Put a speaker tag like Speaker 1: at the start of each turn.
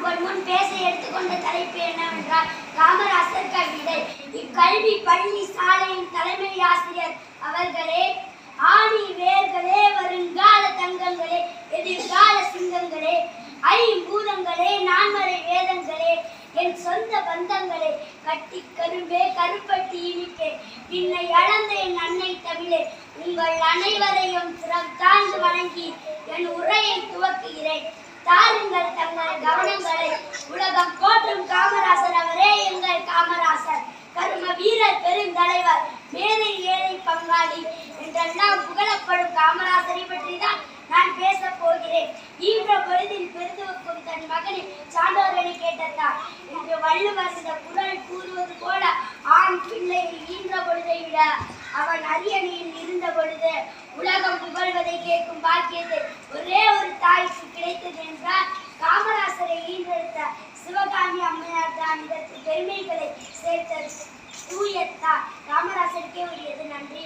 Speaker 1: உங்கள் முன் பேச எடுத்துக்கொண்ட தலைப்பு என்னவென்றால் காமராசர் கவிதை. இக்கல்வி பள்ளி சாலையின் தலைமை ஆசிரியர் அவர்களே, ஆணி வேர்களே, வருங்கால தங்கங்களே, எதிர்கால சிங்கங்களே, ஐம்பூதங்களே, நான்மறை வேதங்களே, என் சொந்த பந்தங்களே, கட்டி கரும்பே, கருப்பட்டி இனிப்பே, பின்னை அளந்த என் அன்னை தமிழே, உங்கள் அனைவரையும் தாழ்ந்து வணங்கி என் உரையை துவக்குகிறேன். தாருங்கள் தங்கள் கவனங்களை. உலகம் போற்றும் காமராசர் அவரே எங்கள் காமராசர். கரும வீரர், பெருந்தலைவர், மேலை ஏழை பங்காளி என்றெல்லாம் புகழப்படும் காமராசரை பற்றி தான் நான் பேச போகிறேன். ஈன்ற பொழுதில் பெருதுவக்கும் தன் மகனின் சான்றோர்களை கேட்டதார் என்று வள்ளுவர் இந்த குரல் கூறுவது போல, ஆண் பிள்ளை ஈன்ற பொழுதை விட அவன் அரியணையில் இருந்த பொழுது உலகம் புகழ்வதை கேட்கும் பாக்கியத்தை ஒரே ஒரு தாய்க்கு கிடைத்தது என்றால் காமராசரை ஈன்றெடுத்த சிவகாமி அம்மையார் தான். இதற்கு பெருமைகளை சேர்த்த தூயத்தார் காமராசருக்கே உரியது. நன்றி.